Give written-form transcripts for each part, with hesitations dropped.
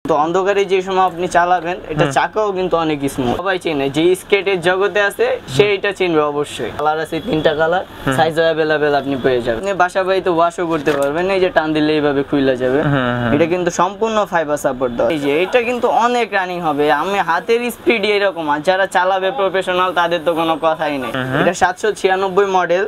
তো অন্ধকারে যে সময় আপনি চালাবেন এটা চাকাও কিন্তু অনেক স্মুথ। সবাই চেনে যে স্কেটের জগতে আছে সে এটা চিনবে অবশ্যই। কালার আছে 3টা কালার, সাইজ अवेलेबल আপনি পেয়ে যাবেন। আপনি বাসা বাড়িতে ওয়াশও করতে পারবেন, এই যে টান দিলে এইভাবে খুলে যাবে। এটা কিন্তু সম্পূর্ণ ফাইবার সাপোর্ট দাও। এই যে এটা কিন্তু অনেক রানিং হবে, আমি হাতের স্পিড এরকম, আর যারা চালাবে প্রফেশনাল তাদের তো কোনো কথাই নেই। এটা 796 মডেল,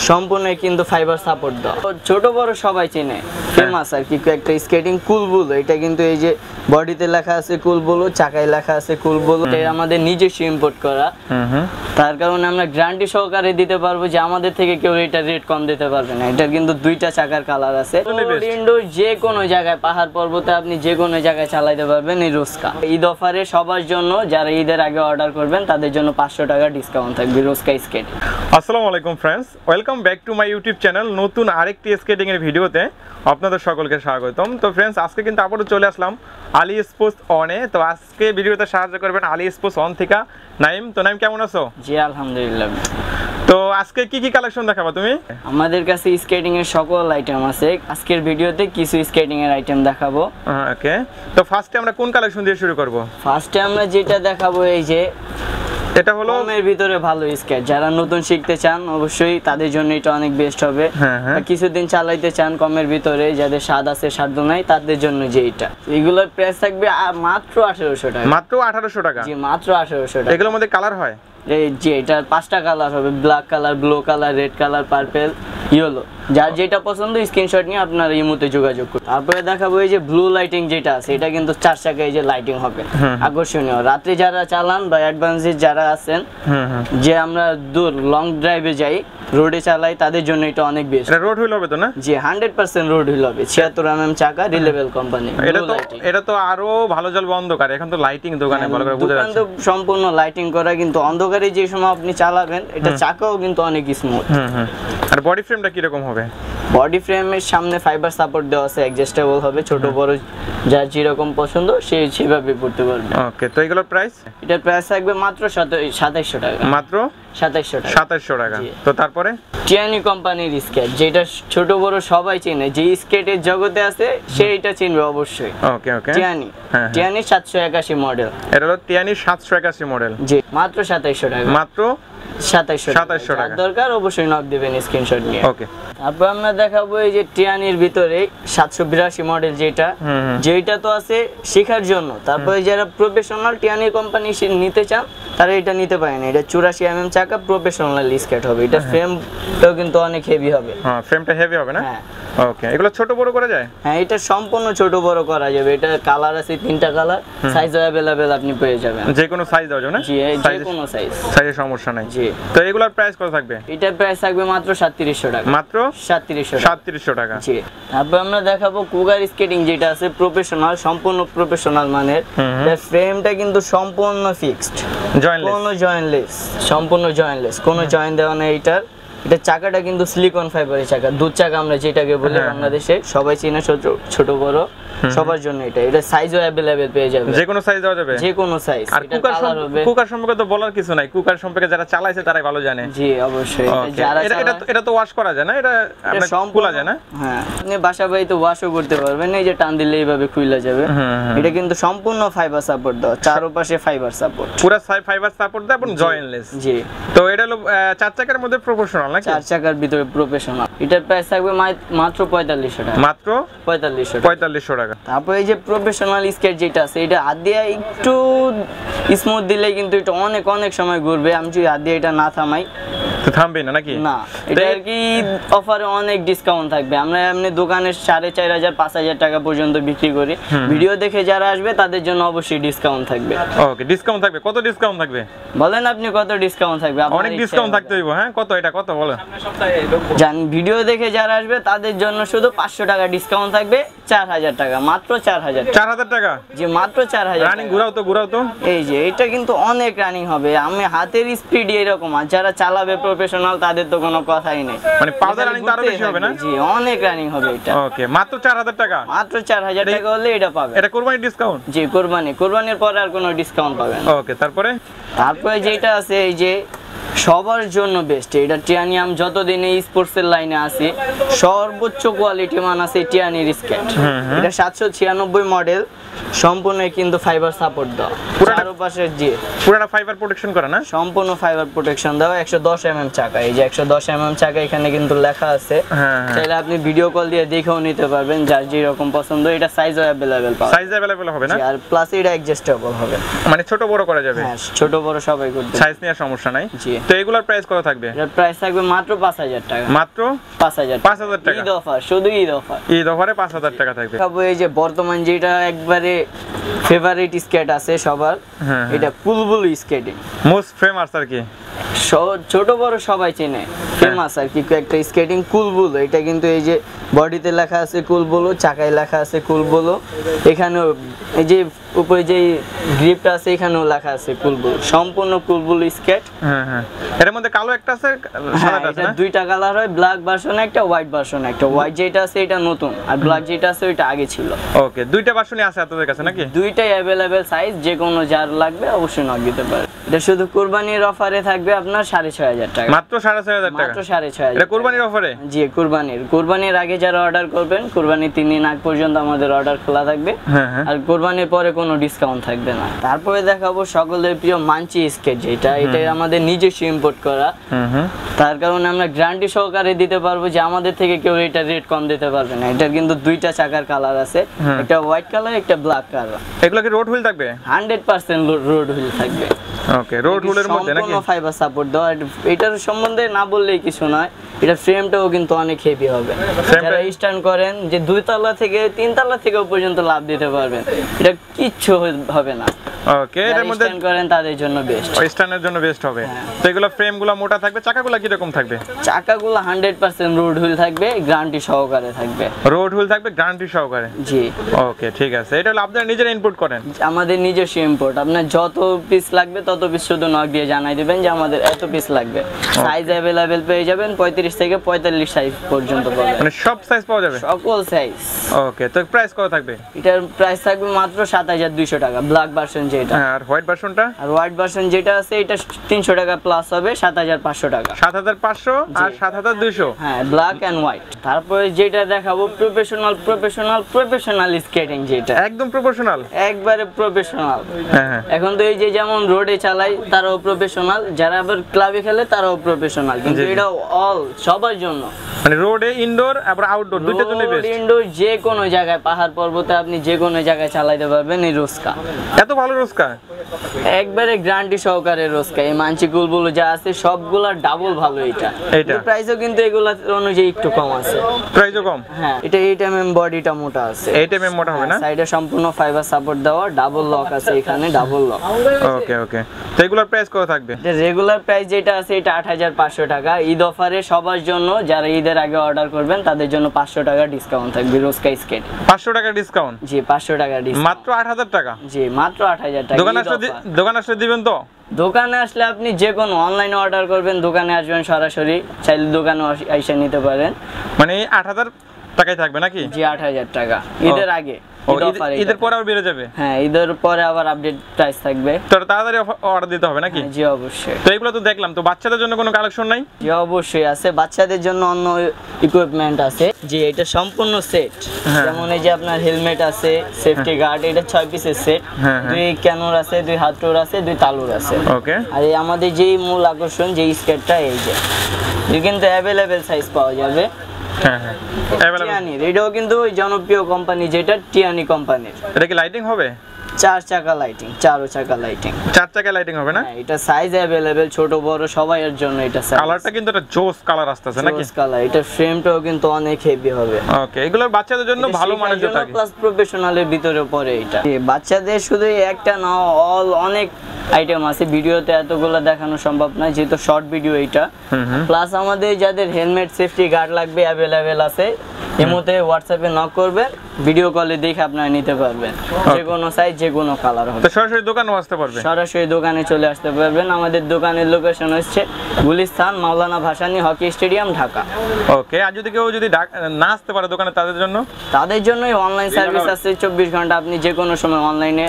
সম্পূর্ণ কিন্তু ফাইবার সাপোর্ট দাও। ছোট বড় সবাই চেনে, ফেমাস আর কি একটা স্কেটিং কুল বুলো। এটা কিন্তু এই যে বডিতে লেখা আছে কুল বুলো, চাকায় লেখা আছে কুল বুলো। এটা আমাদের নিজস্ব ইম্পোর্ট করা, তার কারণে আমরা গ্যারান্টি সহকারে দিতে পারবো যে আমাদের থেকে কেউ এটা রেট কম দিতে পারবে না। এটার কিন্তু 2টা চাকার কালার আছে। ইনডোর যে কোনো জায়গায়, পাহাড় পর্বতে আপনি যে কোনো জায়গায় চালাতে পারবেন এই রোস্কা। ঈদ অফারে সবার জন্য, যারা ঈদের আগে অর্ডার করবেন তাদের জন্য 500 টাকা ডিসকাউন্ট থাকবে রোস্কা স্কেট। আসসালামু আলাইকুম friends, welcome back to my YouTube channel. নতুন আরেকটি স্কেটিং এর ভিডিওতে আপনাদের সকলকে স্বাগতম। তো ফ্রেন্ডস, আজকে কিন্তু আবারও চলে আসলাম আলী স্পোর্টস অনে। তো আজকে ভিডিওতে সাহায্য করবেন আলী স্পোর্টস অন থেকে নাইম। তো নাইম, কেমন আছো? জি আলহামদুলিল্লাহ। তো আজকে কি কি কালেকশন দেখাবো তুমি? আমাদের কাছে স্কেটিং এর সকল আইটেম আছে। আজকের ভিডিওতে কিছু স্কেটিং এর আইটেম দেখাবো। ওকে, তো ফার্স্টে আমরা কোন কালেকশন দিয়ে শুরু করব? ফার্স্টে আমরা যেটা দেখাবো এই যে এটা হলো কমের ভিতরে ভালো স্কেট। যারা নতুন শিখতে চান অবশ্যই তাদের জন্য এটা অনেক বেস্ট হবে। কিছুদিন চালাইতে চান কমের ভিতরে, যাদের স্বাদ আছে স্বাদ নাই তাদের জন্য যে এটা, এগুলোর প্রাইস থাকবে মাত্র 1800 টাকা। মাত্র 1800 টাকা? জি মাত্র 1800 টাকা। এগুলোর মধ্যে কালার হয়? এই যে এটা 5টা কালার হবে, black colour, blue colour, red colour, purple, yellow. যার যেটা পছন্দ স্ক্রিনশট নিয়ে আপনারা ইমোতে যোগাযোগ করুন। তারপরে দেখাবো এই যে ব্লু লাইটিং যেটা আছে, এটা কিন্তু 4 চাকায় এই যে লাইটিং হবে আকর্ষণীয়। রাতে যারা চালান বা অ্যাডভান্সে যারা আছেন, যে আমরা দূর লং ড্রাইভে যাই, রোডে চালাই, তাদের জন্য এটা অনেক বেস্ট। এটা রোড হুইল হবে তো না? জি 100% রোড হুইল হবে। 76 চাকা, রিলেভেল কোম্পানি। এটা তো আরো ভালো জ্বলবে অন্ধকারে। এখন তো লাইটিং দোকানে ভালো করে বোঝা যাচ্ছে। সম্পূর্ণ লাইটিং করা, কিন্তু অন্ধকারে যে সময় আপনি চালাবেন এটা চাকাও কিন্তু অনেক স্মুথ। আর বডি ফ্রেমটা কি রকম হবে? বডি ফ্রেমের সামনে ফাইবার সাপোর্ট দেওয়া আছে, অ্যাডজাস্টেবল হবে। ছোট বড় যার যেরকম পছন্দ সে সেভাবে পড়তে পারবে। ওকে, তো এগুলোর প্রাইস? এটার প্রাইস থাকবে মাত্র 2700 টাকা। মাত্র 2700 টাকা। 2700 টাকা। তো তারপরে টিয়ানি কোম্পানির স্কেট, যেটা ছোট বড় সবাই চেনে, যে স্কেটের জগতে আছে সে এটা চিনবে অবশ্যই। ওকে ওকে, টিয়ানি। টিয়ানি 781 মডেল। এটা হলো টিয়ানি 781 মডেল। জি মাত্র 2700 টাকা। মাত্র 2700 টাকা। দরকার অবশ্যই নক দিবেন স্ক্রিনশট নিয়ে। ওকে, তারপর আমরা দেখাবো এই যে টিয়ানির ভিতরে 782 মডেল, যেটা তো আছে শেখার জন্য। তারপরে যারা প্রফেশনাল টিয়ানি কোম্পানি নিতে চান তারা এটা নিতে পারেন। এটা 84 চাকা, প্রফেশনাল স্কেট হবে। এটা ফ্রেমটাও কিন্তু অনেক হেভি হবে। হ্যাঁ, ফ্রেমটা হেভি হবে না? হ্যাঁ। ওকে, এগুলো ছোট বড় করা যায়? হ্যাঁ, এটা সম্পূর্ণ ছোট বড় করা যাবে। এটা কালার আছে 3টা কালার, সাইজ अवेलेबल আপনি পেয়ে যাবেন। যে কোনো সাইজ দাও না? জি যে কোনো সাইজ, সাইজের সমস্যা নাই। জি। তো এগুলোর প্রাইস কত থাকবে? এটার প্রাইস থাকবে মাত্র 3700 টাকা। মাত্র 3700 টাকা। জি। তারপর আমরা দেখাবো কুগার স্কেটিং, যেটা আছে প্রফেশনাল, সম্পূর্ণ প্রফেশনাল মানের। এর ফ্রেমটা কিন্তু সম্পূর্ণ ফিক্সড, জয়েন্টলেস, কোনো জয়েন্টলেস, সম্পূর্ণ জয়েন্টলেস, কোনো জয়েন্ট দেওয়া নেই এটার। এটা চাকাটা কিন্তু সিলিকন ফাইবারের চাকা, দুধ চাকা আমরা যেটাকে বলি বাংলাদেশে, সবাই চিনে, ছোট বড় সবার জন্য এটা। এটা সাইজও अवेलेबल পেয়ে যাবে, যে কোনো সাইজ দেওয়া যাবে, যে কোনো সাইজ। আর কুকার সম্পর্কে তো বলার কিছু নাই, কুকার সম্পর্কে যারা চালাইছে তারাই ভালো জানে। জি অবশ্যই। এটা তো ওয়াশ করা যায় না? এটা আমরা খোলা যায় না? হ্যাঁ, আপনি বাসা বাড়িতে ওয়াশও করতে পারবেন, এই যে টান দিলে এইভাবে খুলে যাবে। এটা কিন্তু সম্পূর্ণ ফাইবার সাপোর্ট দাও, চারপাশে ফাইবার সাপোর্ট, পুরো ফাইবার সাপোর্ট দাও এবং জয়েন্টলেস। জি। তো এটা হলো 4 চাকার মধ্যে প্রফেশনাল নাকি? 4 চাকার ভিতরে প্রফেশনাল। এটার প্রাইস থাকবে মাত্র 4500 টাকা। মাত্র 4500 টাকা। তারপর এই যে প্রফেশনাল স্কেট যেটা আছে, এটা হাত দিয়ে একটু স্মুথ দিলে কিন্তু এটা অনেক অনেক সময় ঘুরবে। আমি যদি হাত দিয়ে এটা না থামাই তো থামবে না নাকি? না, এটা আর কি অফারে অনেক ডিসকাউন্ট থাকবে। আমরা এমনি দোকানে 4500 5000 টাকা পর্যন্ত বিক্রি করি। ভিডিও দেখে যারা আসবে তাদের জন্য অবশ্যই ডিসকাউন্ট থাকবে। ওকে, ডিসকাউন্ট থাকবে। কত ডিসকাউন্ট থাকবে বলেন? আপনি কত ডিসকাউন্ট থাকবে? অনেক ডিসকাউন্ট থাকতে হইব। হ্যাঁ, কত? এটা কত বলেন? জান, ভিডিও দেখে যারা আসবে তাদের জন্য শুধু 500 টাকা ডিসকাউন্ট থাকবে। 4000 টাকা, মাত্র 4000 টাকা। জি মাত্র 4000। রানিং ঘুরাও তো। এই যে এটা কিন্তু অনেক রানিং হবে, আমি হাতের স্পিড এরকম, আর যারা চালাবে প্রফেশনাল তাদের তো কোনো কথাই নেই। মানে পাউডার রানিং আরো বেশি হবে না? জি অনেক রানিং হবে এটা। ওকে, মাত্র 4000 টাকা। মাত্র 4000 টাকা হলে এটা পাবে। এটা কুরবানির ডিসকাউন্ট? জি কুরবানির পরে আর কোনো ডিসকাউন্ট পাবেন। ওকে, তারপরে যেটা আছে এই যে সবার জন্য বেস্ট। এটা টিয়ানিয়াম যতদিন এই স্পোর্টসের লাইনে আছে সর্বোচ্চ কোয়ালিটি মান আছে টিয়ানির স্কেট। এটা 796 মডেল, সম্পূর্ণ কিন্তু ফাইবার সাপোর্ট দেওয়া, চারপাশে পুরোটা ফাইবার প্রোটেকশন করা না? সম্পূর্ণ ফাইবার প্রোটেকশন দেওয়া। 110 চাকা, এই যে 110 চাকা এখানে কিন্তু লেখা আছে। তাহলে আপনি ভিডিও কল দিয়ে দেখেও নিতে পারবেন যার যেরকম পছন্দ। এটা সাইজও अवेलेबल পাবেন। সাইজ अवेलेबल হবে না? আর প্লাস এটা অ্যাডজাস্টেবল হবে, মানে ছোট বড় করা যাবে। হ্যাঁ, ছোট বড় সবাই করতে, সাইজ নিয়ে সমস্যা নাই। তো এগুলোর প্রাইস কত থাকবে? এর প্রাইস থাকবে মাত্র 5000 টাকা। মাত্র 5000 টাকা। ঈদ অফার, শুধু ঈদ অফার। ঈদ অফারে 5000 টাকা থাকবে। এই যে বর্তমান যেটা একবারে ফেভারিট স্কেট আছে সবার, এটা কুলবুল স্কেটিং, মোস্ট ফেমাস আর কি, ছোট বড় সবাই চেনে, ফেমাস আর কি একটা স্কেটিং কুলবুল। এটা কিন্তু এই যে বডিতে লেখা আছে কুলবুল, চাকায় লেখা আছে কুলবুল, এখানেও এই যে উপরে যে গ্রিপটা আছে এখানেও লেখা আছে কুলবুল, সম্পূর্ণ কুলবুল স্কেট। এর মধ্যে কালো একটা আছে, সাদাটা আছে না? দুইটা কালার হয়, ব্ল্যাক ভার্সন একটা, হোয়াইট ভার্সন একটা। হোয়াইট যেটা আছে এটা নতুন, আর ব্ল্যাক যেটা আছে ওইটা আগে ছিল। ওকে, দুইটা ভার্সনই আছে আপনাদের কাছে নাকি? দুইটাই अवेलेबल সাইজ, যে কোনো যার লাগবে অবশ্যই নক দিতে পারে। এটা শুধু কুরবানির অফারে থাকবে আপনার 6500 টাকা। মাত্র 6500 টাকা? মাত্র 6500। এটা কুরবানির অফারে? জি, কুরবানির আগে যারা অর্ডার করবেন, কুরবানির 3 দিন আগ পর্যন্ত আমাদের অর্ডার খোলা থাকবে। আর কুরবানির পরে কোনো ডিসকাউন্ট থাকবে না। তারপরে দেখাবো সকলের প্রিয় মানচি স্কেট, যেটা এটা আমাদের নিজস্ব ইম্পোর্ট করা। তার কারণে আমরা গ্যারান্টি সহকারে দিতে পারবো যে আমাদের থেকে কেউ এটা রেট কম দিতে পারবে না। এটার কিন্তু দুইটা চাকার কালার আছে, একটা হোয়াইট কালার, একটা ব্ল্যাক কালার। এগুলো কি রোড হুইল থাকবে? 100% রোড হুইল থাকবে। ওকে, রোড হুইলের মধ্যে নাকি? সম্পূর্ণ ফাইবার সাপোর্ট দেওয়া। এটার সম্বন্ধে না বললেই কিছু নয়, এটা ফ্রেমটাও কিন্তু অনেক হেভি হবে। যারা স্ট্যান্ড করেন যে 2 তলা থেকে 3 তলা থেকে পর্যন্ত লাভ দিতে পারবেন, এটা কিচ্ছু হবে না। ওকে, এর মধ্যে স্ট্যান্ড করেন তাদের জন্য বেস্ট, স্ট্যান্ডের জন্য বেস্ট হবে। তো এগুলো ফ্রেমগুলো মোটা থাকবে, চাকাগুলো কি রকম থাকবে? চাকাগুলো 100% রোড হুইল থাকবে, গ্যারান্টি সহকারে থাকবে। রোড হুইল থাকবে গ্যারান্টি সহকারে? জি। ওকে, ঠিক আছে। এটা হলো আপনারা নিজেরা ইম্পোর্ট করেন? আমাদের নিজস্ব ইম্পোর্ট। আপনার যত পিস লাগবে তত পিস শুধু নক দিয়ে জানাই দিবেন যে আমাদের এত পিস লাগবে। সাইজ अवेलेबल পেয়ে যাবেন 35 থেকে 45 সাইজ পর্যন্ত পাবেন। মানে সব সাইজ পাওয়া যাবে? সকল সাইজ। ওকে, তো প্রাইস কত থাকবে? এটার প্রাইস থাকবে মাত্র 7200 টাকা, ব্ল্যাক ভার্সন যেটা। আর হোয়াইট ভার্সনটা? আর হোয়াইট ভার্সন যেটা আছে এটা 300 টাকা প্লাস হবে, 7500 টাকা। 7500 আর 7200? হ্যাঁ, ব্ল্যাক এন্ড হোয়াইট। তারপরে যেটা দেখাবো প্রফেশনাল স্কেটিং, যেটা একদম প্রফেশনাল, একবারে প্রফেশনাল। হ্যাঁ, এখন তো এই যে যেমন রোডে চালাই তারাও প্রফেশনাল, যারা আবার ক্লাবে খেলে তারাও প্রফেশনাল, কিন্তু এটা অল সবার জন্য। মানে রোডে ইনডোর আবার আউটডোর দুটোর জন্য বেস্ট। ইনডোর যে কোনো জায়গায়, পাহাড় পর্বতে আপনি যে কোনো জায়গায় চালাতে পারবেন এই রোস্কা। এত ভালো রোস্কা? একবারে গ্যারান্টি সহকারে রোস্কা। এই মানচি কুলবুল যা আছে সবগুলা ডাবল ভালো। এটা প্রাইসও কিন্তু এগুলা অনুযায়ী একটু কম আছে। প্রাইসও কম? হ্যাঁ, এটা 8 mm বডিটা মোটা আছে। 8 mm মোটা হবে না? সাইডে সম্পূর্ণ ফাইবার সাপোর্ট দেওয়া, ডাবল লক আছে এখানে, ডাবল লক। ওকে ওকে, তো এগুলোর প্রাইস কত থাকবে? রেগুলার প্রাইস যেটা আছে এটা 8500 টাকা। ঈদ অফারে সবার জন্য, যারা ঈদের আগে অর্ডার করবেন তাদের জন্য 500 টাকা ডিসকাউন্ট থাকবে রোস্কা স্কেট। 500 টাকা ডিসকাউন্ট? জি, 500 টাকা ডিসকাউন্ট। মাত্র 8000 টাকা? জি, মাত্র 8000 টাকা। দোকানে আসলে দিবেন তো? দোকানে আসলে আপনি যে কোনো অনলাইনে অর্ডার করবেন, দোকানে আসবেন সরাসরি, চাইলে দোকানে এসে নিতে পারেন। মানে 8000 টাকাই থাকবে নাকি? জি, 8000 টাকা ঈদের আগে। ঈদের পরে আবার বেড়ে যাবে? হ্যাঁ, ঈদের পরে আবার আপডেট প্রাইস থাকবে। তো তাড়াতাড়ি অর্ডার দিতে হবে নাকি? জি, অবশ্যই। তো এগুলো তো দেখলাম, তো বাচ্চাদের জন্য কোনো কালেকশন নাই? জি, অবশ্যই আছে। বাচ্চাদের জন্য অন্য ইকুইপমেন্ট আছে। জি, এটা সম্পূর্ণ সেট। যেমন এই যে আপনার হেলমেট আছে, সেফটি গার্ড, এটা 6 পিসের সেট। 2 ক্যানোর আছে, 2 হাতটোর আছে, 2 তালুর আছে। ওকে। আর এই আমাদের যেই মূল আকর্ষণ যে স্কেটটা, এই যে কিন্তু अवेलेबल সাইজ পাওয়া যাবে। এটাও কিন্তু ওই জনপ্রিয় কোম্পানি যেটা টিয়ানি কোম্পানির। এটা কি লাইটিং হবে? 4 চাকা লাইটিং, 4 চাকা লাইটিং। 4 চাকা লাইটিং হবে না? এটা সাইজ अवेलेबल, ছোট বড় সবাইয়ের জন্য এটা সাইজ। কালারটা কিন্তু একটা জোস কালার আসছে নাকি? জোস কালার। এটা ফ্রেমটাও কিন্তু অনেক হেভি হবে। ওকে, এগুলো বাচ্চাদের জন্য ভালো মানের জুতা থাকে, প্লাস প্রফেশনালের ভিতরে পড়ে এটা। বাচ্চাদের শুধু একটা না, অল অনেক আইটেম আছে। ভিডিওতে এতগুলো দেখানো সম্ভব না, যেহেতু শর্ট ভিডিও এটা। প্লাস আমাদের যাদের হেলমেট, সেফটি গার্ড লাগবে अवेलेबल আছে। এমতে হোয়াটসঅ্যাপে নক করবেন, ভিডিও কলে দেখে আপনারা নিতে পারবেন। যে কোনো সাইজ, যে কোনো কালার হবে। তো সরাসরি দোকানেও আসতে পারবে? সরাসরি দোকানে চলে আসতে পারবেন। আমাদের দোকানের লোকেশন হচ্ছে গুলিস্তান মাওলানা ভাসানী হকি স্টেডিয়াম, ঢাকা। ওকে, আর যদি কেউ না আসতে পারে দোকানে, তাদের জন্য? তাদের জন্যই অনলাইন সার্ভিস আছে 24 ঘন্টা। আপনি যে কোনো সময় অনলাইনে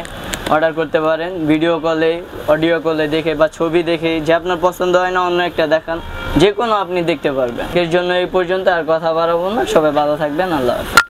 অর্ডার করতে পারেন, ভিডিও কলে, অডিও কলে দেখে বা ছবি দেখে, যে আপনার পছন্দ হয় না অন্য একটা দেখান, যে কোনো আপনি দেখতে পারবেন। এর জন্য এই পর্যন্ত, আর কথা বাড়াবো না। সবাই ভালো থাকবেন, আল্লাহ হাফেজ।